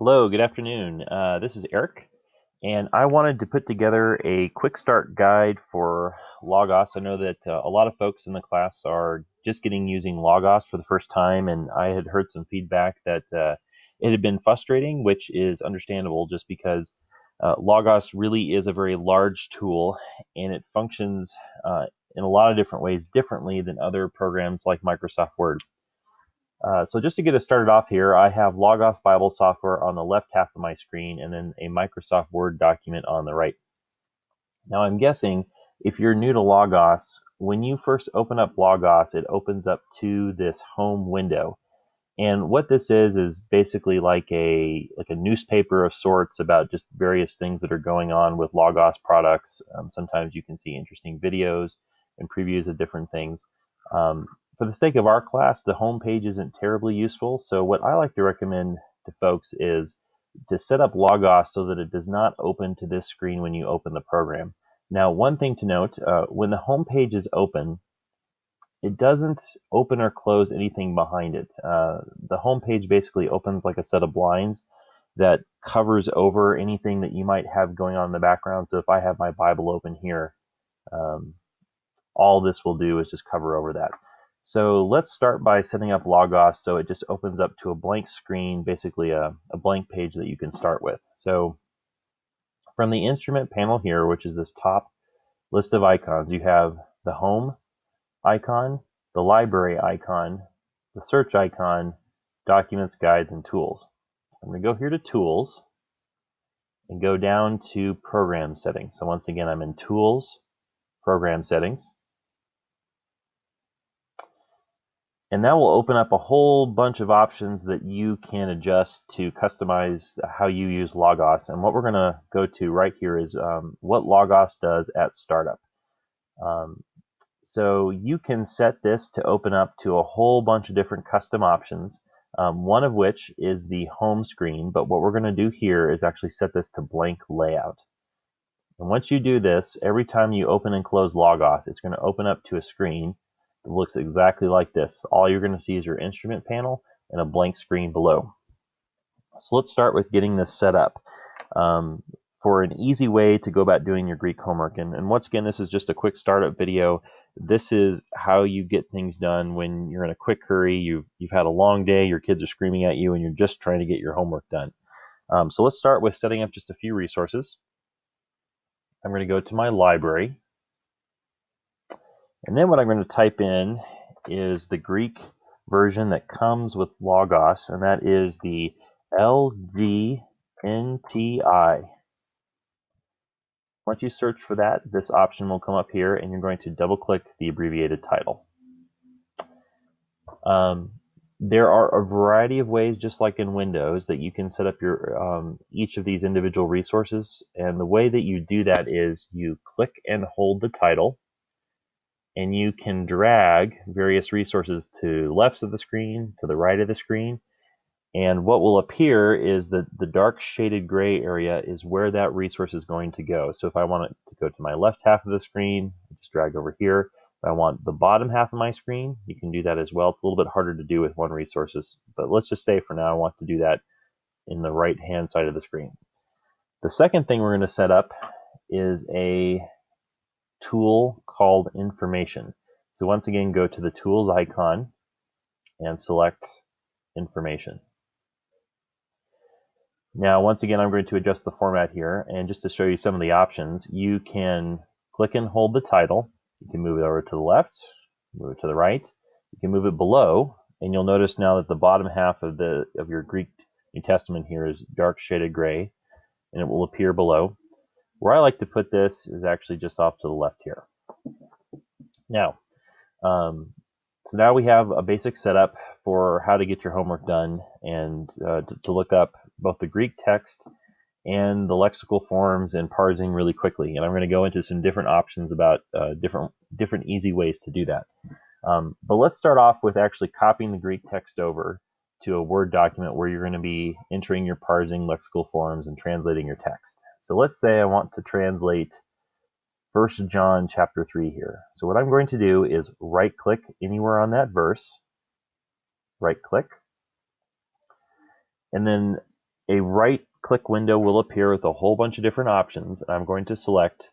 Hello, good afternoon. This is Eric, and I wanted to put together a quick start guide for Logos. I know that a lot of folks in the class are just getting using Logos for the first time, and I had heard some feedback that it had been frustrating, which is understandable just because Logos really is a very large tool, and it functions in a lot of different ways differently than other programs like Microsoft Word. So just to get us started off here, I have Logos Bible software on the left half of my screen and then a Microsoft Word document on the right. Now I'm guessing if you're new to Logos, when you first open up Logos, it opens up to this home window. And what this is basically like a newspaper of sorts about just various things that are going on with Logos products. Sometimes you can see interesting videos and previews of different things. For the sake of our class, the home page isn't terribly useful. So what I like to recommend to folks is to set up Logos so that it does not open to this screen when you open the program. Now, one thing to note, when the home page is open, it doesn't open or close anything behind it. The home page basically opens like a set of blinds that covers over anything that you might have going on in the background. So if I have my Bible open here, um, all this will do is just cover over that. So let's start by setting up Logos so it just opens up to a blank screen, basically a blank page that you can start with. So from the instrument panel here, which is this top list of icons, you have the home icon, the library icon, the search icon, documents, guides, and tools. I'm going to go here to tools and go down to program settings. So once again, I'm in tools, program settings. And that will open up a whole bunch of options that you can adjust to customize how you use Logos. And what we're going to go to right here is what Logos does at startup. So you can set this to open up to a whole bunch of different custom options, one of which is the home screen. But what we're going to do here is actually set this to blank layout. And once you do this, every time you open and close Logos, it's going to open up to a screen that looks exactly like this. All you're going to see is your instrument panel and a blank screen below. So let's start with getting this set up. For an easy way to go about doing your Greek homework. And once again, this is just a quick startup video. This is how you get things done when you're in a quick hurry. You've had a long day, your kids are screaming at you, and you're just trying to get your homework done. So let's start with setting up just a few resources. I'm going to go to my library. And then what I'm going to type in is the Greek version that comes with Logos, and that is the LGNTI. Once you search for that, this option will come up here, and you're going to double-click the abbreviated title. There are a variety of ways, just like in Windows, that you can set up your each of these individual resources. And the way that you do that is you click and hold the title, and you can drag various resources to the left of the screen, to the right of the screen. And what will appear is that the dark shaded gray area is where that resource is going to go. So if I want it to go to my left half of the screen, I just drag over here. If I want the bottom half of my screen, you can do that as well. It's a little bit harder to do with one resources, but let's just say for now I want to do that in the right hand side of the screen. The second thing we're going to set up is a tool called information. So once again, go to the tools icon and select information. Now, once again, I'm going to adjust the format here, and just to show you some of the options, you can click and hold the title. You can move it over to the left, move it to the right. You can move it below, and you'll notice now that the bottom half of your Greek New Testament here is dark shaded gray, and it will appear below. Where I like to put this is actually just off to the left here. Now, so now we have a basic setup for how to get your homework done and to look up both the Greek text and the lexical forms and parsing really quickly. And I'm going to go into some different options about different easy ways to do that. But let's start off with actually copying the Greek text over to a Word document where you're going to be entering your parsing lexical forms and translating your text. So let's say I want to translate 1 John chapter 3 here. So what I'm going to do is right-click anywhere on that verse, right-click, and then a right-click window will appear with a whole bunch of different options. I'm going to select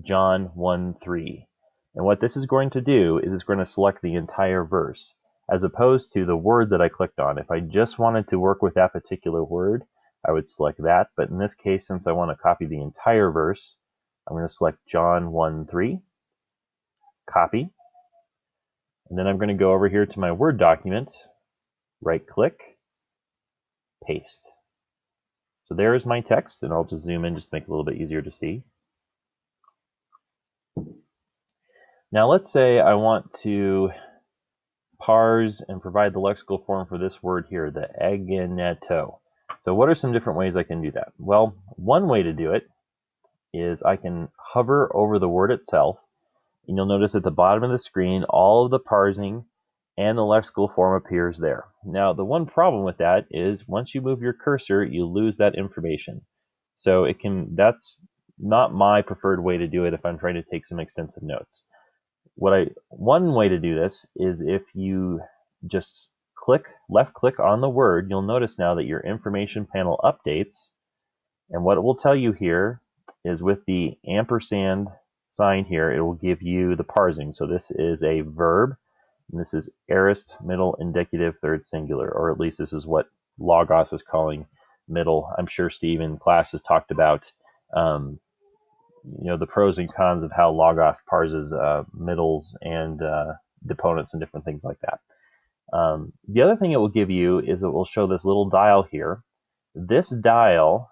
John 1:3. And what this is going to do is it's going to select the entire verse, as opposed to the word that I clicked on. If I just wanted to work with that particular word, I would select that. But in this case, since I want to copy the entire verse, I'm going to select John 1:3, copy. And then I'm going to go over here to my Word document, right-click, paste. So there is my text, and I'll just zoom in just to make it a little bit easier to see. Now let's say I want to parse and provide the lexical form for this word here, the egeneto. So what are some different ways I can do that? Well, one way to do it is I can hover over the word itself, and you'll notice at the bottom of the screen all of the parsing and the lexical form appears there. Now the one problem with that is once you move your cursor, you lose that information. So that's not my preferred way to do it if I'm trying to take some extensive notes. One way to do this is if you just left click on the word, you'll notice now that your information panel updates, and what it will tell you here is with the ampersand sign here, it will give you the parsing. So this is a verb, and this is aorist, middle, indicative, third singular, or at least this is what Logos is calling middle. I'm sure Steve in class has talked about the pros and cons of how Logos parses middles and deponents and different things like that. The other thing it will give you is it will show this little dial here. This dial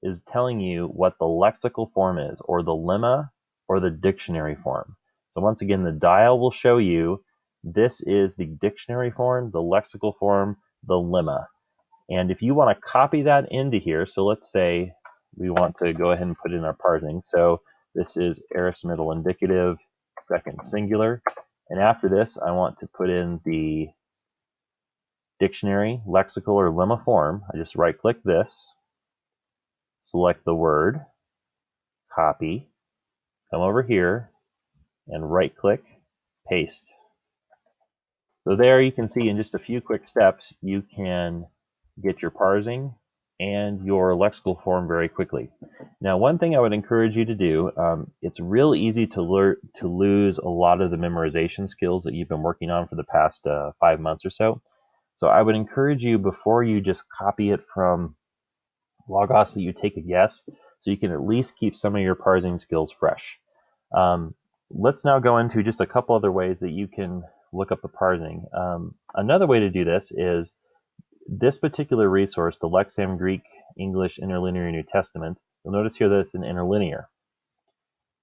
is telling you what the lexical form is, or the lemma, or the dictionary form. So once again, the dial will show you this is the dictionary form, the lexical form, the lemma. And if you want to copy that into here, so let's say we want to go ahead and put in our parsing. So this is aorist, middle, indicative, second singular. And after this, I want to put in the dictionary, lexical, or lemma form. I just right-click this, select the word, copy, come over here, and right-click, paste. So there you can see in just a few quick steps, you can get your parsing and your lexical form very quickly. Now, one thing I would encourage you to do, it's real easy to lose a lot of the memorization skills that you've been working on for the past 5 months or so. So I would encourage you, before you just copy it from Logos, that you take a guess, so you can at least keep some of your parsing skills fresh. Let's now go into just a couple other ways that you can look up the parsing. Another way to do this is this particular resource, the Lexam Greek English Interlinear New Testament. You'll notice here that it's an interlinear.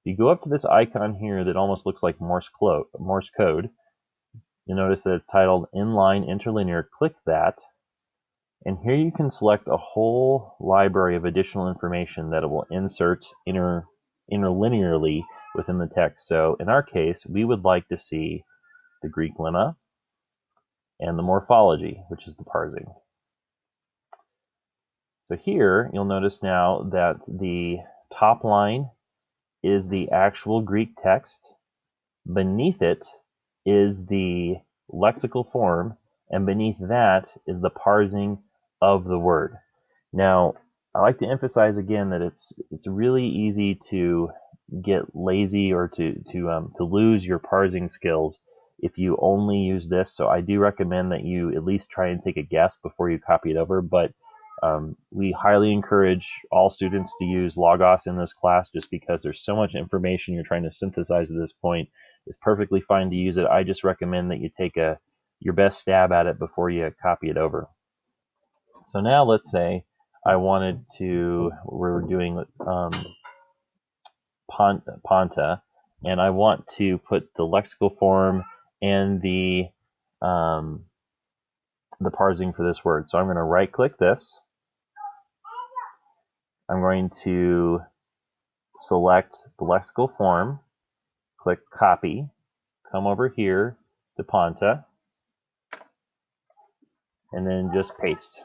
If you go up to this icon here that almost looks like Morse code, you'll notice that it's titled Inline Interlinear. Click that, and here you can select a whole library of additional information that it will insert interlinearly within the text. So in our case, we would like to see the Greek lemma and the morphology, which is the parsing. So here, you'll notice now that the top line is the actual Greek text. Beneath it is the lexical form, and beneath that is the parsing of the word. Now, I like to emphasize again that it's really easy to get lazy or to lose your parsing skills if you only use this. So I do recommend that you at least try and take a guess before you copy it over. But we highly encourage all students to use Logos in this class, just because there's so much information you're trying to synthesize at this point. It's perfectly fine to use it. I just recommend that you take your best stab at it before you copy it over. So now let's say I wanted to, we're doing Ponta, and I want to put the lexical form and the parsing for this word. So I'm going to right click this. I'm going to select the lexical form, click copy, come over here to Ponta, and then just paste.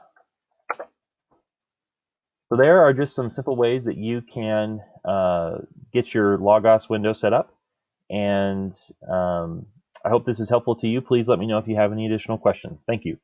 So there are just some simple ways that you can get your Logos window set up, and I hope this is helpful to you. Please let me know if you have any additional questions. Thank you.